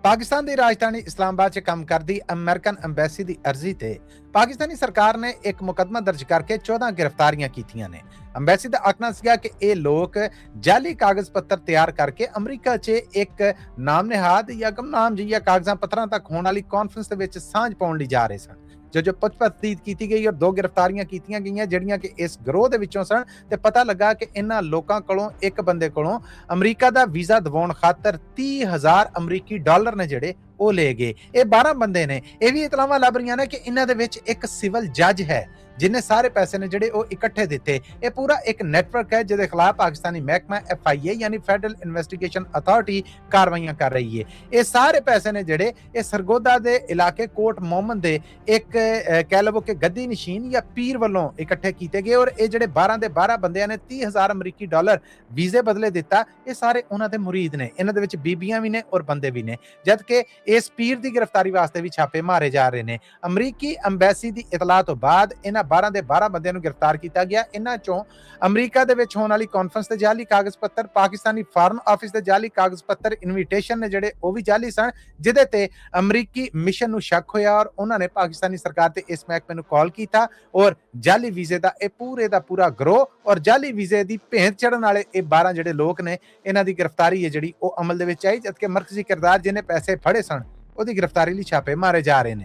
पाकिस्तान की राजधानी इस्लामाबाद च काम करती अमेरिकन अंबैसी की अर्जी ते पाकिस्तानी सरकार ने एक मुकदमा दर्ज करके 14 गिरफ्तारियां कीतियां ने। अंबैसी का आखना सीगा कि ये लोग जाली कागज पत्र तैयार करके अमरीका च एक नाम निहाद या गुमनाम जिहियां कागजां पत्थरां तक होने वाली कॉन्फ्रेंस दे विच सांझ पाउण लई जा रहे सन। जो पुछपड़ताल की गई और 2 गिरफ्तारियां कीतियां गईयां जिहड़ियां कि इस गिरोह दे विचों सन ते पता लगा कि इन्हां लोकां कोलों एक बंदे कोलों अमरीका दा वीज़ा दिवाउण खातर 30,000 अमरीकी डॉलर ने जिहड़े ਉਹ ਲੈ ਗਏ। ਇਹ 12 ਬੰਦੇ ਨੇ। ਇਹ ਵੀ ਇਤਲਾਹਾਂ ਲੱਭ ਰਹੀਆਂ ਨੇ ਕਿ ਇਹਨਾਂ ਦੇ ਵਿੱਚ ਇੱਕ ਸਿਵਲ ਜੱਜ ਹੈ ਜਿਨੇ ਸਾਰੇ ਪੈਸੇ ਨੇ ਜਿਹੜੇ ਉਹ ਇਕੱਠੇ ਦਿੱਤੇ। ਇਹ ਪੂਰਾ ਇੱਕ ਨੈਟਵਰਕ ਹੈ ਜਿਹਦੇ ਖਿਲਾਫ ਪਾਕਿਸਤਾਨੀ ਮਹਿਕਮਾ FIA ਯਾਨੀ ਫੈਡਰਲ ਇਨਵੈਸਟੀਗੇਸ਼ਨ ਅਥਾਰਟੀ ਕਾਰਵਾਈਆਂ ਕਰ ਰਹੀ ਹੈ। ਇਹ ਸਾਰੇ ਪੈਸੇ ਨੇ ਜਿਹੜੇ ਇਹ ਸਰਗੋਦਾ ਦੇ ਇਲਾਕੇ ਕੋਟ ਮੋਹਮਨ ਦੇ ਇੱਕ ਕਹਿ ਲਵੋ ਕਿ ਗੱਦੀ ਨਸ਼ੀਨ ਜਾਂ ਪੀਰ ਵੱਲੋਂ ਇਕੱਠੇ ਕੀਤੇ ਗਏ ਔਰ ਇਹ ਜਿਹੜੇ 12 ਦੇ 12 ਬੰਦਿਆਂ ਨੇ 30,000 ਅਮਰੀਕੀ ਡਾਲਰ ਵੀਜ਼ੇ ਬਦਲੇ ਦਿੱਤਾ। ਇਹ ਸਾਰੇ ਉਹਨਾਂ ਦੇ ਮੁਰੀਦ ਨੇ। ਇਹਨਾਂ ਦੇ ਵਿੱਚ ਬੀਬੀਆਂ ਵੀ ਨੇ ਔਰ ਬੰਦੇ ਵੀ ਨੇ। ਜਦ ਕਿ ਇਸ ਪੀਰ ਦੀ ਗ੍ਰਿਫਤਾਰੀ ਵਾਸਤੇ ਵੀ ਛਾਪੇ ਮਾਰੇ ਜਾ ਰਹੇ ਨੇ। ਅਮਰੀਕੀ ਅੰਬੈਸੀ ਦੀ ਇਤਲਾਹ ਤੋਂ ਬਾਅਦ ਇਹਨਾਂ 12 ਦੇ 12 ਬੰਦਿਆਂ ਨੂੰ ਗ੍ਰਿਫਤਾਰ ਕੀਤਾ ਗਿਆ। ਇਹਨਾਂ ਚੋਂ ਅਮਰੀਕਾ ਦੇ ਵਿੱਚ ਹੋਣ ਵਾਲੀ ਕਾਨਫਰੰਸ ਦੇ ਜਾਲੀ ਕਾਗਜ਼ ਪੱਤਰ, ਪਾਕਿਸਤਾਨੀ ਫਾਰਨ ਆਫਿਸ ਦੇ ਜਾਲੀ ਕਾਗਜ਼ ਪੱਤਰ, ਇਨਵੀਟੇਸ਼ਨ ਨੇ ਜਿਹੜੇ ਉਹ ਵੀ ਜਾਲੀ ਸਨ, ਜਿਹਦੇ ਤੇ ਅਮਰੀਕੀ ਮਿਸ਼ਨ ਨੂੰ ਸ਼ੱਕ ਹੋਇਆ ਔਰ ਉਹਨਾਂ ਨੇ ਪਾਕਿਸਤਾਨੀ ਸਰਕਾਰ ਤੇ ਇਸ ਮਹਿਕਮੇ ਨੂੰ ਕਾਲ ਕੀਤਾ ਔਰ ਜਾਲੀ ਵੀਜ਼ੇ ਦਾ ਇਹ ਪੂਰੇ ਦਾ ਪੂਰਾ ਗਰੋਹ ਔਰ ਜਾਲੀ ਵੀਜ਼ੇ ਦੀ ਭੇਂਟ ਚੜਨ ਵਾਲੇ ਇਹ 12 ਜਿਹੜੇ ਲੋਕ ਨੇ ਇਹਨਾਂ ਦੀ ਗ੍ਰਿਫਤਾਰੀ ਹੈ ਜਿਹੜੀ ਉਹ ਅਮਲ ਦੇ ਵਿੱਚ ਆਈ। ਜਦਕਿ ਮਰਕਜ਼ੀ ਕਿਰਦਾਰ ਜਿਹਨੇ ਪੈਸੇ ਫੜੇ ਸਨ ਉਹਦੀ ਗ੍ਰਿਫਤਾਰੀ ਲਈ ਛਾਪੇ ਮਾਰੇ ਜਾ ਰਹੇ ਨੇ।